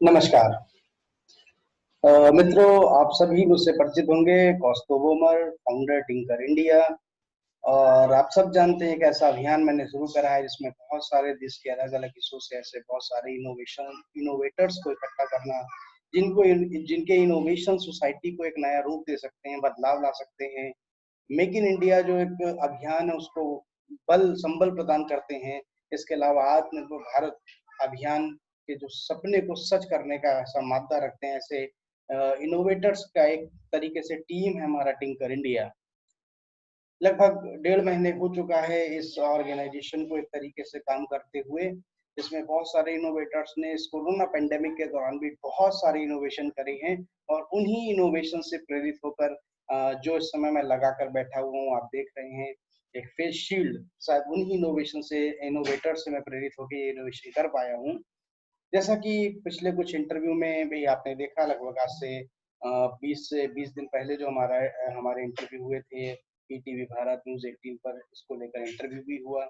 नमस्कार। मित्रों, आप सभी मुझसे परिचित होंगे। कौस्तुभ बोमर, फाउंडर टिंकर इंडिया। और आप सब जानते हैं कि ऐसा अभियान मैंने शुरू करा है जिसमें बहुत सारे देश के अलग अलग हिस्सों से ऐसे बहुत सारे इनोवेटर्स को इकट्ठा करना, जिनके इनोवेशन सोसाइटी को एक नया रूप दे सकते हैं, बदलाव ला सकते हैं। मेक इन इंडिया जो एक अभियान है उसको बल संबल प्रदान करते हैं। इसके अलावा आत्मनिर्भर भारत अभियान के जो सपने को सच करने का ऐसा मादा रखते हैं, ऐसे इनोवेटर्स का एक तरीके से टीम है हमारा टिंकर इंडिया। लगभग 1.5 महीने हो चुका है इस ऑर्गेनाइजेशन को एक तरीके से काम करते हुए। इसमें बहुत सारे इनोवेटर्स ने इस कोरोना पेंडेमिक के दौरान भी बहुत सारे इनोवेशन करे हैं, और उन्हीं इनोवेशन से प्रेरित होकर जो इस समय मैं लगा कर बैठा हुआ हूँ, आप देख रहे हैं एक फेस शील्ड, शायद उन्हीं इनोवेशन से इनोवेटर से मैं प्रेरित होकर ये इनोवेशन कर पाया हूँ। जैसा कि पिछले कुछ इंटरव्यू में भी आपने देखा, लगभग आज से 20 दिन पहले जो हमारे इंटरव्यू हुए थे पीटीवी भारत न्यूज 18 पर, इसको लेकर इंटरव्यू भी हुआ।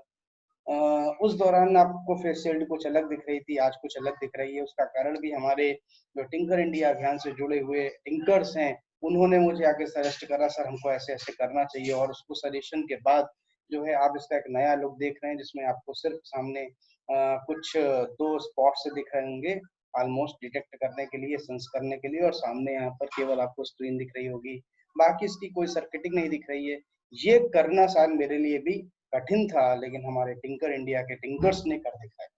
उस दौरान आपको फेस शील्ड कुछ अलग दिख रही थी, आज कुछ अलग दिख रही है। उसका कारण भी हमारे जो टिंकर इंडिया अभियान से जुड़े हुए टिंकर्स हैं, उन्होंने मुझे आके सजेस्ट करा, सर हमको ऐसे ऐसे करना चाहिए। और उसको सजेशन के बाद जो है आप इसका एक नया लुक देख रहे हैं, जिसमें आपको सिर्फ सामने कुछ 2 स्पॉट से दिख रहे होंगे ऑलमोस्ट डिटेक्ट करने के लिए, सेंस करने के लिए, और सामने यहाँ पर केवल आपको स्क्रीन दिख रही होगी, बाकी इसकी कोई सर्किटिंग नहीं दिख रही है। ये करना शायद मेरे लिए भी कठिन था, लेकिन हमारे टिंकर इंडिया के टिंकर्स ने कर दिखाया।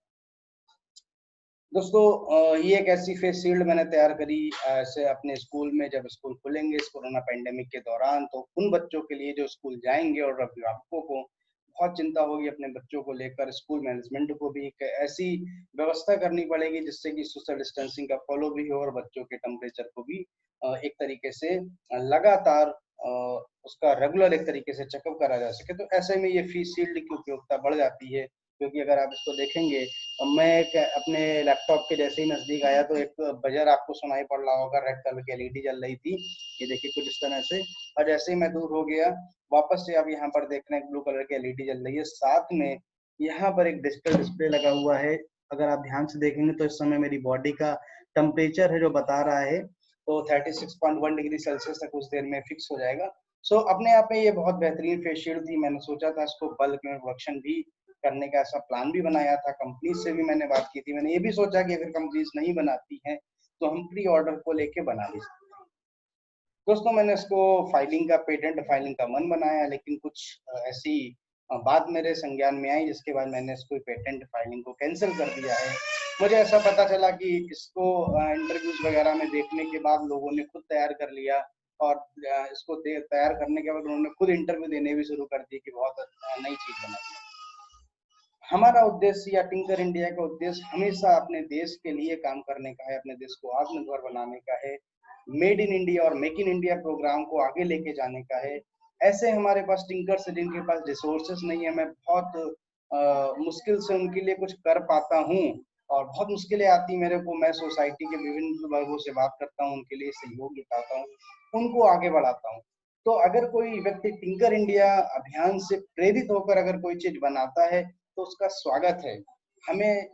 दोस्तों, ये एक ऐसी फेस शील्ड मैंने तैयार करी ऐसे अपने स्कूल में, जब स्कूल खुलेंगे इस कोरोना पेंडेमिक के दौरान, तो उन बच्चों के लिए जो स्कूल जाएंगे और अभिभावकों को बहुत चिंता होगी अपने बच्चों को लेकर। स्कूल मैनेजमेंट को भी एक ऐसी व्यवस्था करनी पड़ेगी जिससे कि सोशल डिस्टेंसिंग का फॉलो भी हो और बच्चों के टेम्परेचर को भी एक तरीके से लगातार उसका रेगुलर एक तरीके से चेकअप करा जा सके। तो ऐसे में ये फेस शील्ड की उपयोगिता बढ़ जाती है, क्योंकि अगर आप इसको देखेंगे, मैं एक अपने लैपटॉप के जैसे ही नजदीक आया तो एक बजर आपको सुनाई पड़ रहा होगा, रेड कलर की एलईडी जल रही थी, ये देखिए कुछ इस तरह से। और जैसे ही मैं दूर हो गया, वापस से आप यहाँ पर देख रहे हैं ब्लू कलर की एलईडी जल रही है, साथ में यहाँ पर एक डिजिटल डिस्प्ले लगा हुआ है। अगर आप ध्यान से देखेंगे तो इस समय मेरी बॉडी का टेम्परेचर है जो बता रहा है, तो 36.1 डिग्री सेल्सियस तक कुछ देर में फिक्स हो जाएगा। अपने आप में ये बहुत बेहतरीन फेस शील्ड थी। मैंने सोचा था इसको बल्क में प्रोडक्शन भी करने का, ऐसा प्लान भी बनाया था। कंपनी से भी मैंने बात की थी। मैंने ये भी सोचा कि अगर कंपनीज नहीं बनाती हैं तो हम प्री ऑर्डर को लेके बना भी सकते हैं। दोस्तों, मैंने इसको फाइलिंग का, पेटेंट फाइलिंग का मन बनाया, लेकिन कुछ ऐसी बात मेरे संज्ञान में आई जिसके बाद मैंने इसको पेटेंट फाइलिंग को कैंसिल कर दिया है। मुझे ऐसा पता चला कि इसको इंटरव्यूज वगैरह में देखने के बाद लोगों ने खुद तैयार कर लिया, और इसको तैयार करने के बाद उन्होंने खुद इंटरव्यू देने भी शुरू कर दिए कि बहुत नई चीज बना दी। हमारा उद्देश्य या टिंकर इंडिया का उद्देश्य हमेशा अपने देश के लिए काम करने का है, अपने देश को आत्मनिर्भर बनाने का है, मेड इन इंडिया और मेक इन इंडिया प्रोग्राम को आगे लेके जाने का है। ऐसे हमारे पास टिंकर्स हैं जिनके पास रिसोर्सेस नहीं है। मैं बहुत मुश्किल से उनके लिए कुछ कर पाता हूँ, और बहुत मुश्किलें आती मेरे को। मैं सोसाइटी के विभिन्न वर्गों से बात करता हूँ, उनके लिए सहयोग जुटाता हूँ, उनको आगे बढ़ाता हूँ। तो अगर कोई व्यक्ति टिंकर इंडिया अभियान से प्रेरित होकर अगर कोई चीज बनाता है तो उसका स्वागत है। हमें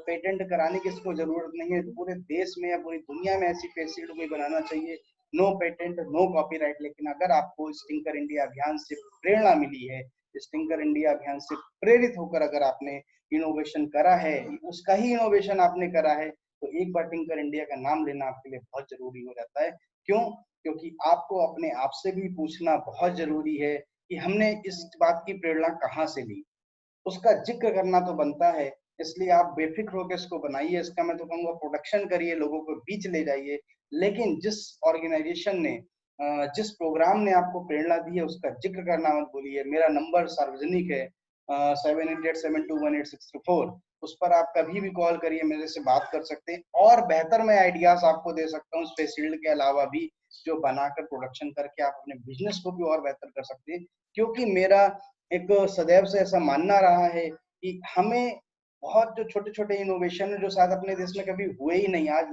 पेटेंट कराने की इसको जरूरत नहीं है। पूरे देश में या पूरी दुनिया में ऐसी फेस शील्ड कोई बनाना चाहिए, नो पेटेंट नो कॉपीराइट। लेकिन अगर आपको इस टिंकर इंडिया अभियान से प्रेरणा मिली है, इस टिंकर इंडिया अभियान से प्रेरित होकर अगर आपने इनोवेशन करा है, उसका ही इनोवेशन आपने करा है, तो एक बार टिंकर इंडिया का नाम लेना आपके लिए बहुत जरूरी हो जाता है। क्यों? क्योंकि आपको अपने आप से भी पूछना बहुत जरूरी है कि हमने इस बात की प्रेरणा कहाँ से ली। उसका जिक्र करना तो बनता है। इसलिए आप बेफिक्र होकर इसको बनाइए। इसका मैं तो कहूँगा प्रोडक्शन करिए, लोगों को बीच ले जाइए। लेकिन जिस ऑर्गेनाइजेशन ने, जिस प्रोग्राम ने आपको प्रेरणा दी है, उसका जिक्र करना मत भूलिए। मेरा नंबर सार्वजनिक है, 7887218634। उस पर आप कभी भी कॉल करिए, मेरे से बात कर सकते हैं, और बेहतर मैं आइडियाज आपको दे सकता हूँ फेस शील्ड के अलावा भी, जो बनाकर प्रोडक्शन करके आप अपने बिजनेस को भी और बेहतर कर सकते हैं। क्योंकि मेरा एक सदैव से ऐसा मानना रहा है कि हमें बहुत जो छोटे छोटे इनोवेशन है जो शायद अपने देश में कभी हुए ही नहीं, आज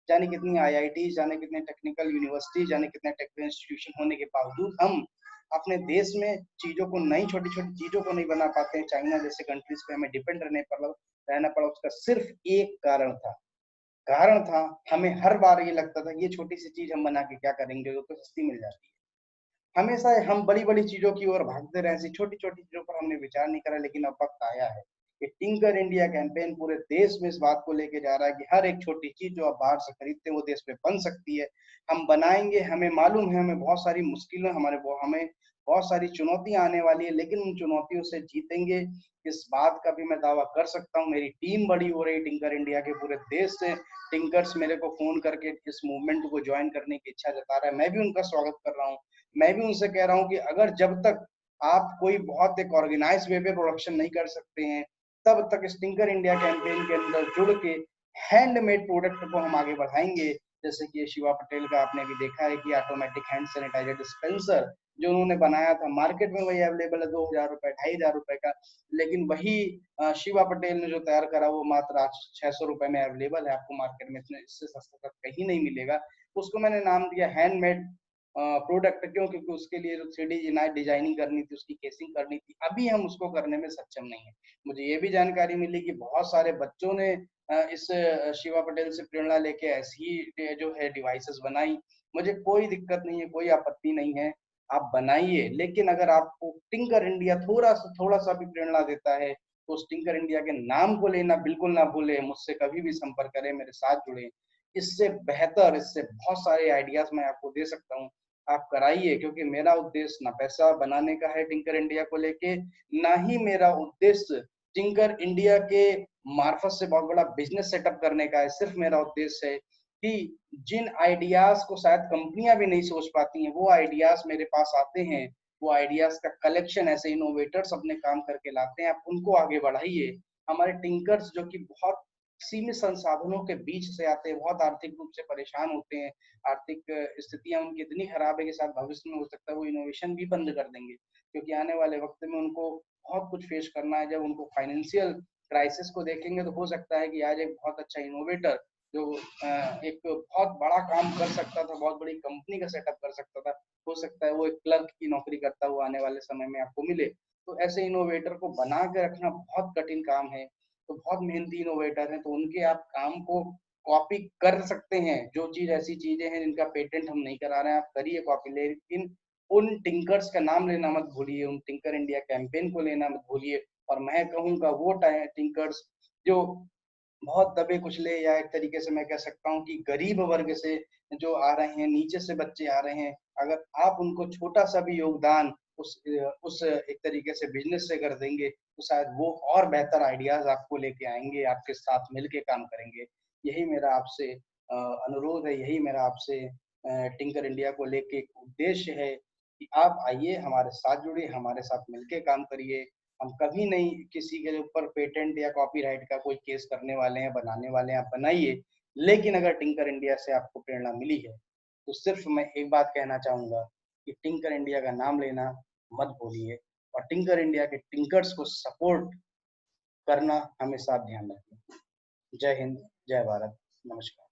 जाने कितनी आईआईटी, जाने कितने टेक्निकल यूनिवर्सिटी, जाने कितने टेक्निकल इंस्टीट्यूशन होने के बावजूद हम अपने देश में चीजों को नई छोटी छोटी चीजों को नहीं बना पाते हैं, चाइना जैसे कंट्रीज पे हमें डिपेंड रहना पड़ा, उसका सिर्फ एक कारण था, हमें हर बार ये लगता था ये छोटी सी चीज हम बना के क्या करेंगे, वो तो सस्ती मिल जाती है। हमेशा हम बड़ी बड़ी चीजों की ओर भागते रहे, ऐसी छोटी छोटी चीजों पर हमने विचार नहीं करा। लेकिन अब वक्त आया है कि टिंकर इंडिया कैंपेन पूरे देश में इस बात को लेके जा रहा है कि हर एक छोटी चीज जो आप बाहर से खरीदते हैं वो देश में बन सकती है, हम बनाएंगे। हमें मालूम है हमें बहुत सारी मुश्किलें, हमें बहुत सारी चुनौतियां आने वाली है, लेकिन उन चुनौतियों से जीतेंगे, इस बात का भी मैं दावा कर सकता हूँ। मेरी टीम बड़ी हो रही टिंकर इंडिया के, पूरे देश से टिंकर्स मेरे को फोन करके इस मूवमेंट को ज्वाइन करने की इच्छा जता रहा है। मैं भी उनका स्वागत कर रहा हूँ। मैं भी उनसे कह रहा हूँ कि अगर जब तक आप कोई बहुत एक ऑर्गेनाइज वे पे प्रोडक्शन नहीं कर सकते हैं, तब तक स्टिंकर इंडिया कैंपेन के अंदर जुड़ के हैंडमेड प्रोडक्ट को हम आगे बढ़ाएंगे। जैसे कि शिवा पटेल का आपने भी देखा है कि ऑटोमेटिक हैंड सैनिटाइजर डिस्पेंसर जो उन्होंने बनाया था, मार्केट में वही अवेलेबल है 2,000 रुपए 2,500 रुपए का, लेकिन वही शिवा पटेल ने जो तैयार करा वो मात्र 600 रुपए में अवेलेबल है आपको मार्केट में, इससे सस्ता कहीं नहीं मिलेगा। उसको मैंने नाम दिया हैंडमेड प्रोडक्ट। क्यों? क्योंकि उसके लिए जो 3D डिजाइनिंग करनी थी, उसकी केसिंग करनी थी, अभी हम उसको करने में सक्षम नहीं है। मुझे ये भी जानकारी मिली कि बहुत सारे बच्चों ने इस शिवा पटेल से प्रेरणा लेके ऐसी जो है डिवाइसेस बनाई। मुझे कोई दिक्कत नहीं है, कोई आपत्ति नहीं है, आप बनाइए, लेकिन अगर आपको टिंकर इंडिया थोड़ा सा भी प्रेरणा देता है तो उस टिंकर इंडिया के नाम को लेना बिल्कुल ना भूले। मुझसे कभी भी संपर्क करें, मेरे साथ जुड़े। इससे बेहतर, इससे बहुत सारे आइडियाज मैं आपको दे सकता हूँ, आप कराइए। क्योंकि मेरा उद्देश्य ना पैसा बनाने का है टिंकर इंडिया को लेके, ना ही मेरा उद्देश्य टिंकर इंडिया के मार्फत से बहुत बड़ा बिजनेस सेटअप करने का है। सिर्फ मेरा उद्देश्य है कि जिन आइडियाज को शायद कंपनियां भी नहीं सोच पाती हैं, वो आइडियाज मेरे पास आते हैं, वो आइडियाज का कलेक्शन ऐसे इनोवेटर्स अपने काम करके लाते हैं, आप उनको आगे बढ़ाइए। हमारे टिंकर्स जो कि बहुत सीमित संसाधनों के बीच से आते हैं, बहुत आर्थिक रूप से परेशान होते हैं, आर्थिक स्थितियां उनकी इतनी खराब है कि शायद भविष्य में हो सकता है वो इनोवेशन भी बंद कर देंगे, क्योंकि आने वाले वक्त में उनको बहुत कुछ फेस करना है। जब उनको फाइनेंशियल क्राइसिस को देखेंगे तो हो सकता है कि आज एक बहुत अच्छा इनोवेटर जो एक बहुत बड़ा काम कर सकता था, बहुत बड़ी कंपनी का सेटअप कर सकता था, हो सकता है वो एक क्लर्क की नौकरी करता हुआ आने वाले समय में आपको मिले। तो ऐसे इनोवेटर को बना के रखना बहुत कठिन काम है। तो बहुत मेहनती इनोवेटर हैं, तो उनके आप काम को कॉपी कर सकते हैं। जो चीज ऐसी चीजें हैं जिनका पेटेंट हम नहीं करा रहे हैं, आप करिए कॉपी, लेकिन उन टिंकर्स का नाम लेना मत भूलिए, उन टिंकर इंडिया कैंपेन को लेना मत भूलिए। और मैं कहूंगा वो टिंकर्स जो बहुत दबे कुचले, या एक तरीके से मैं कह सकता हूँ कि गरीब वर्ग से जो आ रहे हैं, नीचे से बच्चे आ रहे हैं, अगर आप उनको छोटा सा भी योगदान उस एक तरीके से बिजनेस से कर देंगे तो शायद वो और बेहतर आइडियाज आपको लेके आएंगे, आपके साथ मिलके काम करेंगे। यही मेरा आपसे अनुरोध है, यही मेरा आपसे टिंकर इंडिया को लेके एक उद्देश्य है कि आप आइए, हमारे साथ जुड़िए, हमारे साथ मिलके काम करिए। हम कभी नहीं किसी के ऊपर पेटेंट या कॉपीराइट का कोई केस करने वाले हैं, बनाने वाले हैं, आप बनाइए। लेकिन अगर टिंकर इंडिया से आपको प्रेरणा मिली है तो सिर्फ मैं एक बात कहना चाहूंगा कि टिंकर इंडिया का नाम लेना मत भूलिए, और टिंकर इंडिया के टिंकर्स को सपोर्ट करना हमेशा ध्यान रखें। जय हिंद, जय भारत, नमस्कार।